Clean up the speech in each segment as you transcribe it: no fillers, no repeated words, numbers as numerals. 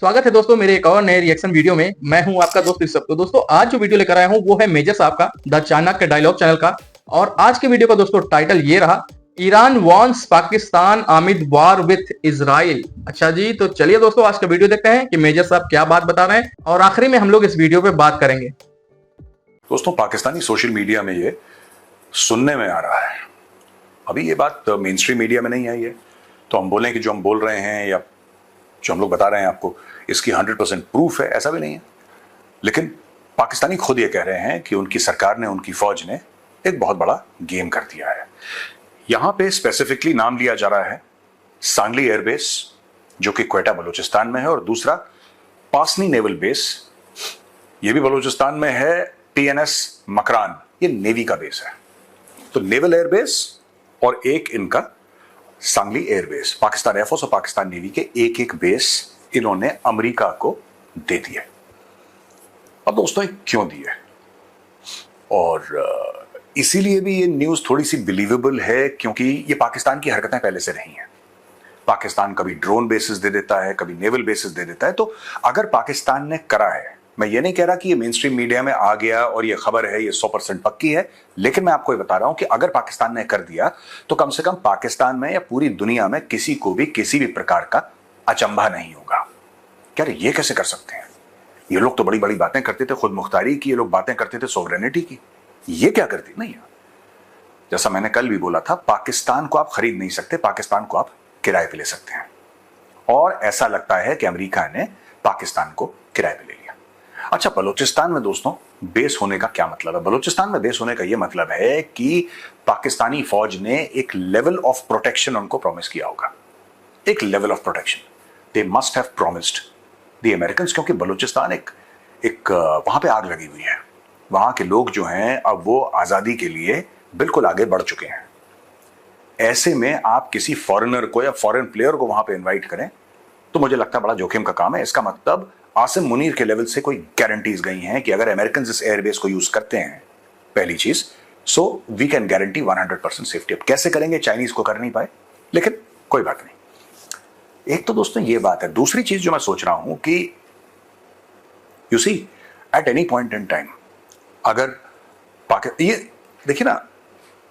स्वागत है दोस्तों मेरे एक और नए रिएक्शन वीडियो में। मैं हूं आपका दोस्त ऋषभ। तो दोस्तों आज जो वीडियो लेकर आया हूं वो है मेजर साहब का, द चाणक्य डायलॉग चैनल का। और आज के वीडियो का दोस्तों टाइटल ये रहा, Iran wants Pakistan amid war with Israel. अच्छा जी, तो चलिए दोस्तों आज का वीडियो देखते हैं कि मेजर साहब क्या बात बता रहे हैं और आखिरी में हम लोग इस वीडियो पे बात करेंगे। दोस्तों, पाकिस्तानी सोशल मीडिया में ये सुनने में आ रहा है, अभी ये बात मेन स्ट्रीम मीडिया में नहीं आई है, तो हम बोलें कि जो हम बोल रहे हैं या जो हम लोग बता रहे हैं आपको इसकी 100% प्रूफ है, ऐसा भी नहीं है। लेकिन पाकिस्तानी खुद ये कह रहे हैं कि उनकी सरकार ने, उनकी फौज ने एक बहुत बड़ा गेम कर दिया है। यहां पे स्पेसिफिकली नाम लिया जा रहा है सांगली एयरबेस, जो कि क्वेटा बलूचिस्तान में है, और दूसरा पासनी नेवल बेस, ये भी बलूचिस्तान में है, TNS मकरान, ये नेवी का बेस है। तो नेवल एयरबेस और एक इनका सांगली एयरबेस, पाकिस्तान एयरफोर्स और पाकिस्तान नेवी के एक एक बेस इन्होंने अमेरिका को दे दिए। अब दोस्तों, क्यों दिए, और इसीलिए भी ये न्यूज थोड़ी सी बिलीवेबल है, क्योंकि ये पाकिस्तान की हरकतें पहले से नहीं है। पाकिस्तान कभी ड्रोन बेसिस दे देता है, कभी नेवल बेसिस दे देता है। तो अगर पाकिस्तान ने करा है, मैं ये नहीं कह रहा कि ये मेन स्ट्रीम मीडिया में आ गया और ये खबर है, ये 100% पक्की है, लेकिन मैं आपको ये बता रहा हूं कि अगर पाकिस्तान ने कर दिया तो कम से कम पाकिस्तान में या पूरी दुनिया में किसी को भी किसी भी प्रकार का अचंभा नहीं होगा। क्या ये कैसे कर सकते हैं? ये लोग तो बड़ी बड़ी बातें करते थे, खुद मुख्तारी की, ये लोग बातें करते थे सोवरेनिटी की, ये क्या करती नहीं। जैसा मैंने कल भी बोला था, पाकिस्तान को आप खरीद नहीं सकते, पाकिस्तान को आप किराए पे ले सकते हैं, और ऐसा लगता है कि अमेरिका ने पाकिस्तान को किराए पे ले लिया। अच्छा, बलूचिस्तान में दोस्तों बेस होने का क्या मतलब है? बलूचिस्तान में बेस होने का यह मतलब है कि पाकिस्तानी फौज ने एक लेवल ऑफ प्रोटेक्शन उनको प्रॉमिस किया होगा, एक level of protection they must have promised the Americans, क्योंकि बलूचिस्तान एक वहां पे आग लगी हुई है। वहां के लोग जो हैं अब वो आजादी के लिए बिल्कुल आगे बढ़ चुके हैं। ऐसे में आप किसी फॉरेनर को या फॉरेन प्लेयर को वहां पे इनवाइट करें तो मुझे लगता है बड़ा जोखिम का काम है। इसका मतलब आसिम मुनीर के लेवल से कोई गारंटीज गई हैं कि अगर अमेरिकन इस एयरबेस को यूज करते हैं, पहली चीज, so we can guarantee 100% safety. अब कैसे करेंगे, चाइनीज को कर नहीं पाए, लेकिन कोई बात नहीं। एक तो दोस्तों ये बात है। दूसरी चीज जो मैं सोच रहा हूं कि you see at any point in time अगर ये देखिए ना,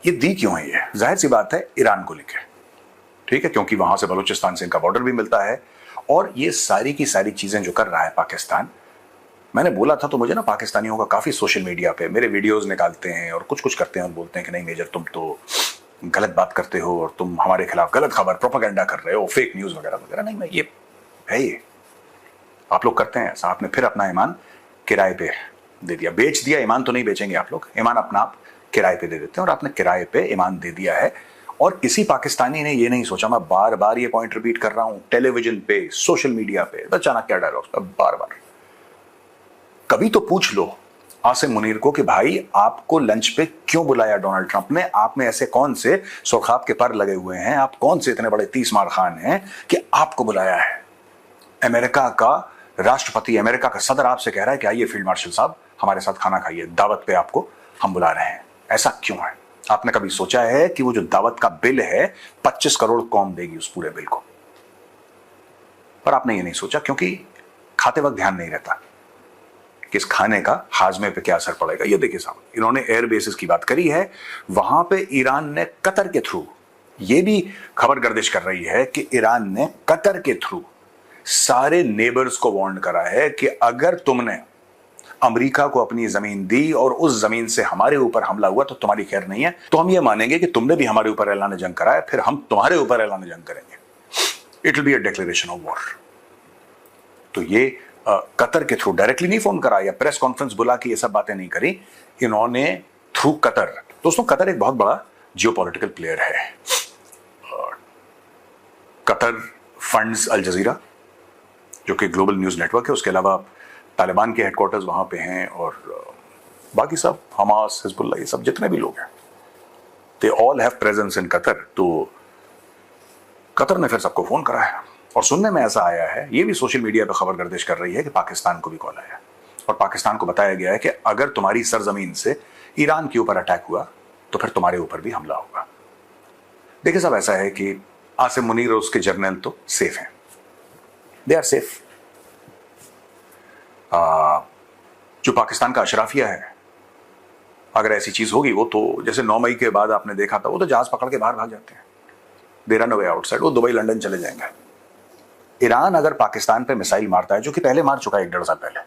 ये दी क्यों है? ये जाहिर सी बात है ईरान को लेकर, ठीक है, क्योंकि वहां से बलूचिस्तान से इनका बॉर्डर भी मिलता है। और ये सारी की सारी चीजें जो कर रहा है पाकिस्तान, मैंने बोला था, तो मुझे ना पाकिस्तानियों का काफी सोशल मीडिया पे मेरे वीडियोस निकालते हैं और कुछ कुछ करते हैं और बोलते हैं कि नहीं मेजर, तुम तो गलत बात करते हो और तुम हमारे खिलाफ गलत खबर, प्रोपेगेंडा कर रहे हो, फेक न्यूज वगैरह वगैरह। नहीं, मैं ये है, ये आप लोग करते हैं ऐसा। आपने फिर अपना ईमान किराए पे दे दिया, बेच दिया। ईमान तो नहीं बेचेंगे आप लोग, ईमान अपना आप किराए पे दे देते हैं, और आपने किराए पे ईमान दे दिया है। और किसी पाकिस्तानी ने ये नहीं सोचा, मैं बार बार ये पॉइंट रिपीट कर रहा हूं, टेलीविजन पे, सोशल मीडिया पे, द चाणक्य डायलॉग्स पे बार बार, कभी तो पूछ लो आसिम मुनीर को कि भाई आपको लंच पे क्यों बुलाया डोनाल्ड ट्रंप ने? आप में ऐसे कौन से सुरखाब के पर लगे हुए हैं, आप कौन से इतने बड़े 30 मार खान हैं कि आपको बुलाया है? अमेरिका का राष्ट्रपति, अमेरिका का सदर आपसे कह रहा है कि आइए फील्ड मार्शल साहब हमारे साथ खाना खाइए, दावत पे आपको हम बुला रहे हैं। ऐसा क्यों है? आपने कभी सोचा है कि वो जो दावत का बिल है 25 करोड़ कौन देगी उस पूरे बिल को? पर आपने ये नहीं सोचा, क्योंकि खाते वक्त ध्यान नहीं रहता कि इस खाने का हाजमे पे क्या असर पड़ेगा। ये देखिए साहब, इन्होंने एयर बेसिस की बात करी है, वहां पे ईरान ने कतर के थ्रू, ये भी खबर गर्दिश कर रही है कि ईरान ने कतर के थ्रू सारे नेबर्स को वार्न करा है कि अगर तुमने अमेरिका को अपनी जमीन दी और उस जमीन से हमारे ऊपर हमला हुआ तो तुम्हारी खैर नहीं है। तो हम ये मानेंगे कि तुमने भी हमारे ऊपर ऐलान जंग करा है, फिर हम तुम्हारे ऊपर ऐलान जंग करेंगे। It will be a declaration of war. तो ये कतर के थ्रू डायरेक्टली नहीं फोन करा या प्रेस कॉन्फ्रेंस बुला के ये सब बातें नहीं करी, इन्होंने थ्रू कतर। दोस्तों, कतर एक बहुत बड़ा जियोपॉलिटिकल प्लेयर है। कतर फंड्स अल जजीरा, जो कि ग्लोबल न्यूज नेटवर्क है, उसके अलावा तालिबान के हेडक्वार्टर्स वहां पे हैं, और बाकी सब हमास, हिजबुल्लाह, ये सब जितने भी लोग हैं, they all have presence in Qatar. तो कतर ने फिर सबको फोन करा है, और सुनने में ऐसा आया है, ये भी सोशल मीडिया पे खबर गर्दिश कर रही है कि पाकिस्तान को भी कॉल आया और पाकिस्तान को बताया गया है कि अगर तुम्हारी सरजमीन से ईरान के ऊपर अटैक हुआ तो फिर तुम्हारे ऊपर भी हमला होगा। देखिए साहब, ऐसा है कि आसिम मुनीर और उसके जर्नल तो सेफ हैं, दे आर सेफ। जो पाकिस्तान का अशराफिया है, अगर ऐसी चीज होगी, वो तो जैसे 9 मई के बाद आपने देखा था, वो तो जहाज पकड़ के बाहर भाग जाते हैं, दे रन अवे आउटसाइड, वो दुबई लंदन चले जाएंगे। ईरान अगर पाकिस्तान पे मिसाइल मारता है, जो कि पहले मार चुका है 1-1.5 साल पहले,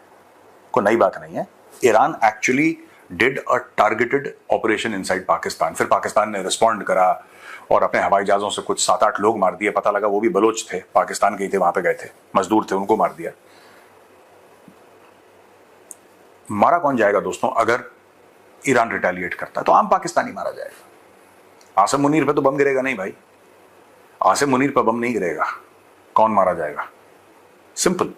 कोई नई बात नहीं है, Iran actually did a targeted operation inside Pakistan, फिर पाकिस्तान ने रिस्पॉन्ड करा और अपने हवाई जहाजों से कुछ 7-8 लोग मार दिए, पता लगा वो भी बलोच थे, पाकिस्तान के ही थे, वहां पे गए थे, मजदूर थे, उनको मार दिया। मारा कौन जाएगा दोस्तों? अगर ईरान रिटेलिएट करता है तो आम पाकिस्तानी मारा जाएगा। आसिम मुनीर पे तो बम गिरेगा नहीं भाई, आसिम मुनीर पर बम नहीं गिरेगा, कौन मारा जाएगा? Simple,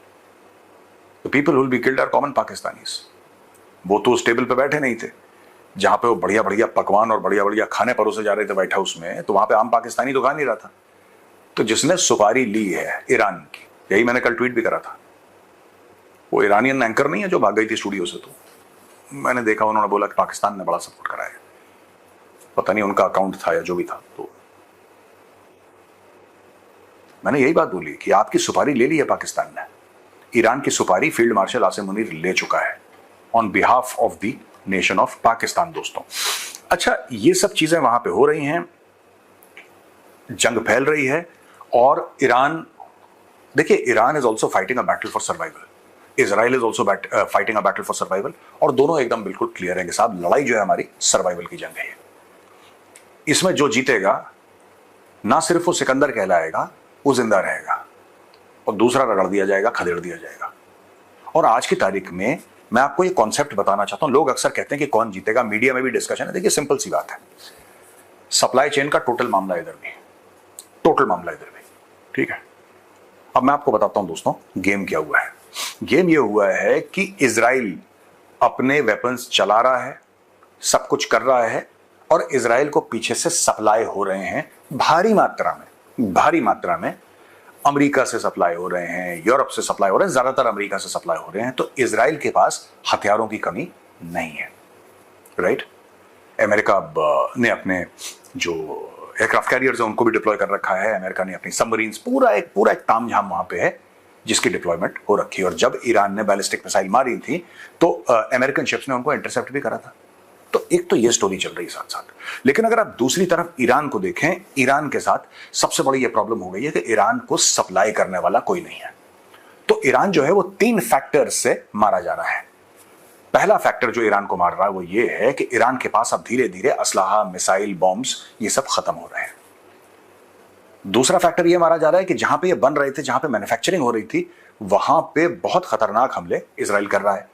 the people who will be killed are common Pakistanis. वो तो उस टेबल पे बैठे नहीं थे जहां पे वो बढ़िया बढ़िया पकवान और बढ़िया बढ़िया खाने परोसे जा रहे थे व्हाइट हाउस में, तो वहां पे आम पाकिस्तानी तो खा नहीं रहा था। तो जिसने सुपारी ली है ईरान की, यही मैंने कल ट्वीट भी करा था, वो ईरानियन एंकर नहीं है जो भाग गई थी स्टूडियो से, तो मैंने देखा उन्होंने बोला कि पाकिस्तान ने बड़ा सपोर्ट करा है, पता नहीं उनका अकाउंट था या जो भी था। तो मैंने यही बात बोली कि आपकी सुपारी ले ली है पाकिस्तान ने, ईरान की सुपारी फील्ड मार्शल आसिम मुनीर ले चुका है on behalf of the nation of Pakistan. दोस्तों, अच्छा, ये सब चीजें वहां पे हो रही हैं, जंग फैल रही है, और ईरान, देखिए, Iran is also fighting a battle for survival, Israel is also fighting a battle for survival, और दोनों एकदम बिल्कुल क्लियर है कि साहब लड़ाई जो है हमारी सर्वाइवल की जंग है। इसमें जो जीतेगा ना सिर्फ वो सिकंदर कहलाएगा, वो जिंदा रहेगा, और दूसरा रगड़ दिया जाएगा, खदेड़ दिया जाएगा। और आज की तारीख में मैं आपको ये कॉन्सेप्ट बताना चाहता हूं। लोग अक्सर कहते हैं कि कौन जीतेगा, मीडिया में भी डिस्कशन है। देखिए, सिंपल सी बात है, सप्लाई चेन का टोटल मामला इधर भी, टोटल मामला इधर भी, ठीक है। अब मैं आपको बताता हूं दोस्तों, गेम क्या हुआ है। गेम ये हुआ है कि इजराइल अपने वेपन्स चला रहा है, सब कुछ कर रहा है, और इजराइल को पीछे से सप्लाई हो रहे हैं भारी मात्रा में, भारी मात्रा में। अमेरिका से सप्लाई हो रहे हैं, यूरोप से सप्लाई हो रहे हैं, ज्यादातर अमेरिका से सप्लाई हो रहे हैं। तो इजराइल के पास हथियारों की कमी नहीं है, राइट। अमेरिका ने अपने जो एयरक्राफ्ट कैरियर्स हैं उनको भी डिप्लॉय कर रखा है, अमेरिका ने अपनी सबमरीन्स, पूरा एक तामझाम वहां पे है जिसकी डिप्लॉयमेंट हो रखी है। और जब ईरान ने बैलिस्टिक मिसाइल मारी थी तो अमेरिकन शिप्स ने उनको इंटरसेप्ट भी करा था। तो एक तो ये स्टोरी चल रही है साथ साथ, लेकिन अगर आप दूसरी तरफ ईरान को देखें, ईरान के साथ सबसे बड़ी ये प्रॉब्लम हो गई है कि ईरान को सप्लाई करने वाला कोई नहीं है। तो ईरान जो है वो 3 फैक्टर्स से मारा जा रहा है। पहला फैक्टर जो ईरान को मार रहा है वो ये है कि ईरान के पास अब धीरे धीरे असलाहा, मिसाइल, बॉम्ब्स, ये सब खत्म हो रहे हैं। दूसरा फैक्टर ये मारा जा रहा है कि जहां पे ये बन रहे थे, जहां पे मैन्युफैक्चरिंग हो रही थी, वहां पे बहुत खतरनाक हमले इजराइल कर रहा है।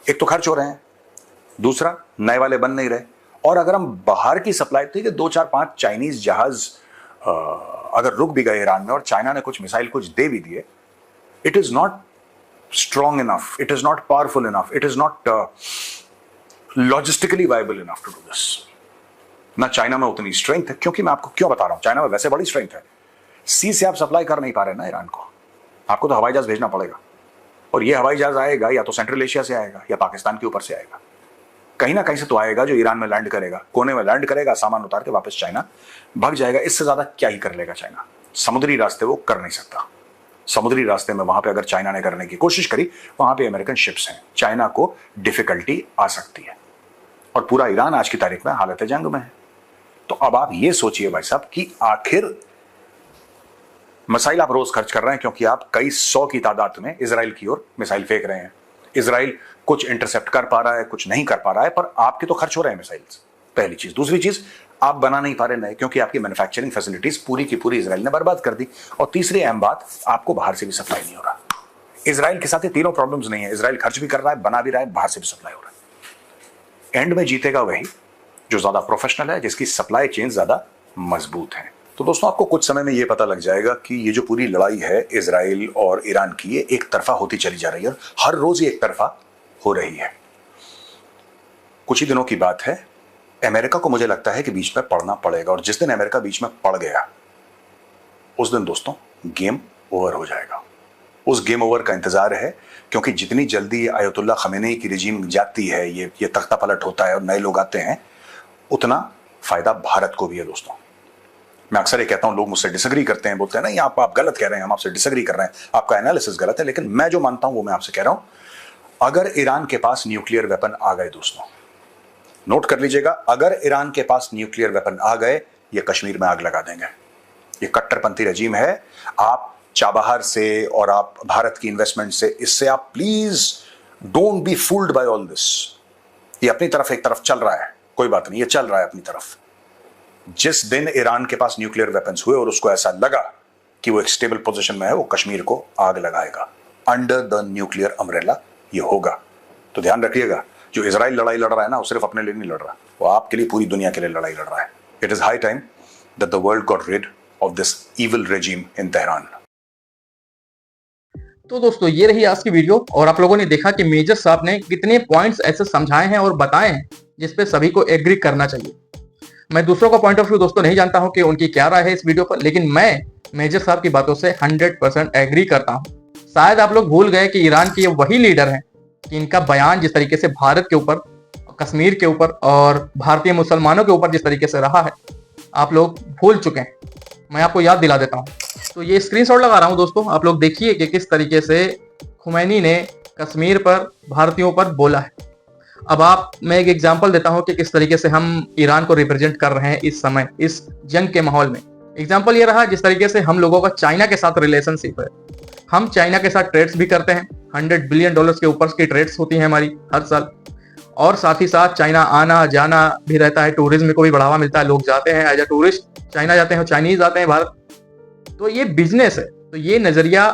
एक तो खर्च हो रहे हैं, दूसरा नए वाले बन नहीं रहे। और अगर हम बाहर की सप्लाई, ठीक है, 2, 4, 5 चाइनीज जहाज अगर रुक भी गए ईरान में और चाइना ने कुछ मिसाइल कुछ दे भी दिए, it is not strong enough, it is not powerful enough, it is not logistically viable enough to do this. ना चाइना में उतनी स्ट्रेंथ है, क्योंकि मैं आपको क्यों बता रहा हूं, चाइना में वैसे बड़ी स्ट्रेंथ है, सी से आप सप्लाई कर नहीं पा रहे ना ईरान को, आपको तो हवाई जहाज भेजना पड़ेगा। और ये हवाई जहाज आएगा या तो सेंट्रल एशिया से आएगा या पाकिस्तान के ऊपर से आएगा, कहीं ना कहीं से तो आएगा, जो ईरान में लैंड करेगा, कोने में लैंड करेगा, सामान उतार के वापस चाइना भाग जाएगा। इससे ज्यादा क्या ही कर लेगा चाइना, समुद्री रास्ते वो कर नहीं सकता। समुद्री रास्ते में वहां पे अगर चाइना ने करने की कोशिश करी, वहां पे अमेरिकन शिप्स हैं, चाइना को डिफिकल्टी आ सकती है। और पूरा ईरान आज की तारीख में हालत जंग में है। तो अब आप ये सोचिए भाई साहब कि आखिर मिसाइल आप रोज खर्च कर रहे हैं, क्योंकि आप कई 100 की तादाद में इजराइल की ओर मिसाइल फेंक रहे हैं। इजराइल कुछ इंटरसेप्ट कर पा रहा है, कुछ नहीं कर पा रहा है, पर आपके तो खर्च हो रहे हैं मिसाइल्स, पहली चीज। दूसरी चीज, आप बना नहीं पा रहे नए, क्योंकि आपकी मैन्युफैक्चरिंग फैसिलिटीज पूरी की पूरी इजराइल ने बर्बाद कर दी। और तीसरी अहम बात, आपको बाहर से भी सप्लाई नहीं हो रहा। इजराइल के साथ ये तीनों प्रॉब्लम्स नहीं है, इजराइल खर्च भी कर रहा है, बना भी रहा है, बाहर से भी सप्लाई हो रहा है। एंड में जीतेगा वही जो ज्यादा प्रोफेशनल है, जिसकी सप्लाई चेन ज्यादा मजबूत है। तो दोस्तों, आपको कुछ समय में यह पता लग जाएगा कि ये जो पूरी लड़ाई है इजराइल और ईरान की, ये एक तरफा होती चली जा रही है, और हर रोज ये एक तरफा हो रही है। कुछ ही दिनों की बात है, अमेरिका को मुझे लगता है कि बीच में पड़ना पड़ेगा, और जिस दिन अमेरिका बीच में पड़ गया, उस दिन दोस्तों गेम ओवर हो जाएगा। उस गेम ओवर का इंतजार है, क्योंकि जितनी जल्दी आयतुल्लाह खमेनी की रिजीम जाती है, ये तख्ता पलट होता है और नए लोग आते हैं, उतना फायदा भारत को भी है। दोस्तों, मैं अक्सर ये कहता हूं, लोग मुझसे डिसएग्री करते हैं, बोलते हैं नहीं आप गलत कह रहे हैं, हम आपसे डिसएग्री कर रहे हैं, आपका एनालिसिस गलत है। लेकिन मैं जो मानता हूं वो मैं आपसे कह रहा हूं। अगर ईरान के पास न्यूक्लियर वेपन आ गए दोस्तों, नोट कर लीजिएगा, अगर ईरान के पास न्यूक्लियर वेपन आ गए, ये कश्मीर में आग लगा देंगे। ये कट्टरपंथी रजीम है। आप चाबहार से और आप भारत की इन्वेस्टमेंट से, इससे आप please don't be fooled bye all this. ये अपनी तरफ एक तरफ चल रहा है, कोई बात नहीं, ये चल रहा है अपनी तरफ। जिस दिन ईरान के पास न्यूक्लियर वेपन्स हुए और उसको ऐसा लगा कि वो एक स्टेबल पोजीशन में है, वो कश्मीर को आग लगाएगा। अंडर द न्यूक्लियर अम्ब्रेला ये होगा। तो ध्यान रखिएगा, जो इजराइल लड़ाई लड़ रहा है ना, वो सिर्फ अपने लिए नहीं लड़ रहा, वो आपके लिए, पूरी दुनिया के लिए लड़ाई लड़ रहा है। It is high time that the world got rid of this evil regime in Tehran. तो दोस्तों ये रही आज की वीडियो, और आप लोगों ने देखा कि मेजर साहब ने कितने पॉइंट्स ऐसे समझाए हैं और बताए हैं जिसपे सभी को एग्री करना चाहिए। मैं दूसरों का पॉइंट ऑफ व्यू दोस्तों नहीं जानता हूं कि उनकी क्या राय है इस वीडियो पर, लेकिन मैं मेजर साहब की बातों से 100% एग्री करता हूं। शायद आप लोग भूल गए कि ईरान के ये वही लीडर हैं कि इनका बयान जिस तरीके से भारत के ऊपर, कश्मीर के ऊपर और भारतीय मुसलमानों के ऊपर जिस तरीके से रहा है, आप लोग भूल चुके हैं। मैं आपको याद दिला देता हूं। तो ये स्क्रीनशॉट लगा रहा हूं दोस्तों, आप लोग देखिए कि किस तरीके से खुमैनी ने कश्मीर पर, भारतीयों पर बोला है। अब मैं एक एग्जांपल देता हूं कि किस तरीके से हम ईरान को रिप्रेजेंट कर रहे हैं इस समय, इस जंग के माहौल में। एग्जांपल ये रहा जिस तरीके से हम लोगों का चाइना के साथ रिलेशनशिप है। हम चाइना के साथ ट्रेड्स भी करते हैं, $100 बिलियन के ऊपर की ट्रेड्स होती हैं हमारी हर साल, और साथ ही साथ चाइना आना जाना भी रहता है, टूरिज्म को भी बढ़ावा मिलता है, लोग जाते हैं एज ए टूरिस्ट, चाइना जाते हैं, चाइनीज आते हैं भारत। तो ये बिजनेस है, तो ये नजरिया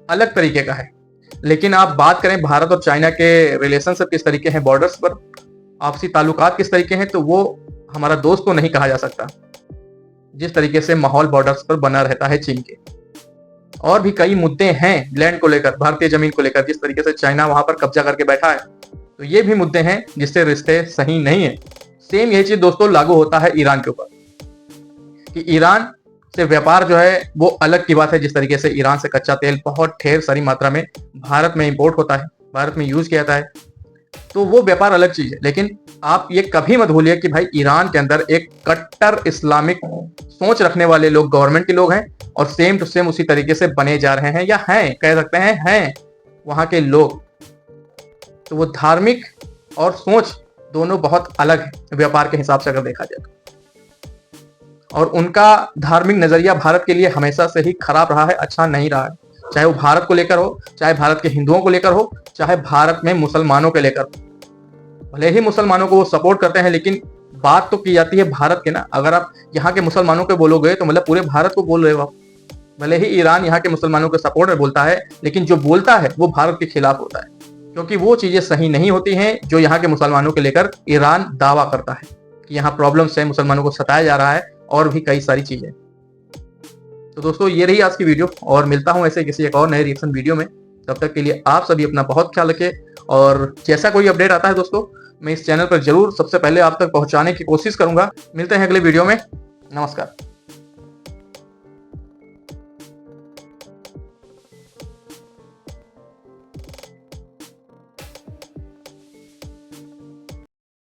अलग तरीके का है। लेकिन आप बात करें भारत और चाइना के रिलेशनशिप किस तरीके हैं, बॉर्डर्स पर आपसी ताल्लुकात किस तरीके हैं, तो वो हमारा दोस्त तो नहीं कहा जा सकता जिस तरीके से माहौल बॉर्डर्स पर बना रहता है चीन के। और भी कई मुद्दे हैं लैंड को लेकर, भारतीय जमीन को लेकर, जिस तरीके से चाइना वहां पर कब्जा करके बैठा है, तो ये भी मुद्दे हैं जिससे रिश्ते सही नहीं है। सेम यही चीज दोस्तों लागू होता है ईरान के ऊपर कि ईरान से व्यापार जो है वो अलग की बात है। जिस तरीके से ईरान से कच्चा तेल बहुत ढेर सारी मात्रा में भारत में इंपोर्ट होता है, भारत में यूज किया जाता है, तो वो व्यापार अलग चीज है। लेकिन आप ये कभी मत भूलिए कि भाई ईरान के अंदर एक कट्टर इस्लामिक सोच रखने वाले लोग गवर्नमेंट के लोग हैं, और सेम टू सेम उसी तरीके से बने जा रहे हैं, या हैं, कह सकते हैं वहां के लोग। तो वो धार्मिक और सोच दोनों बहुत अलग है व्यापार के हिसाब से अगर देखा जाए तो। और उनका धार्मिक नजरिया भारत के लिए हमेशा से ही खराब रहा है, अच्छा नहीं रहा है। चाहे वो भारत को लेकर हो, चाहे भारत के हिंदुओं को लेकर हो, चाहे भारत में मुसलमानों के लेकर हो। भले ही मुसलमानों को वो सपोर्ट करते हैं, लेकिन बात तो की जाती है भारत के ना। अगर आप यहाँ के मुसलमानों को बोलोगे तो मतलब पूरे भारत को बोल रहे हो आप। भले ही ईरान यहाँ के मुसलमानों के सपोर्ट में बोलता है, लेकिन जो बोलता है वो भारत के खिलाफ होता है, क्योंकि वो चीजें सही नहीं होती हैं जो यहाँ के मुसलमानों के लेकर ईरान दावा करता है कि यहाँ प्रॉब्लम्स है, मुसलमानों को सताया जा रहा है, और भी कई सारी चीजें। तो दोस्तों ये रही आज की वीडियो, और मिलता हूं ऐसे किसी एक और नए रिएक्शन वीडियो में। तब तक के लिए आप सभी अपना बहुत ख्याल रखें, और जैसा कोई अपडेट आता है दोस्तों, मैं इस चैनल पर जरूर सबसे पहले आप तक पहुंचाने की कोशिश करूंगा। मिलते हैं अगले वीडियो में, नमस्कार।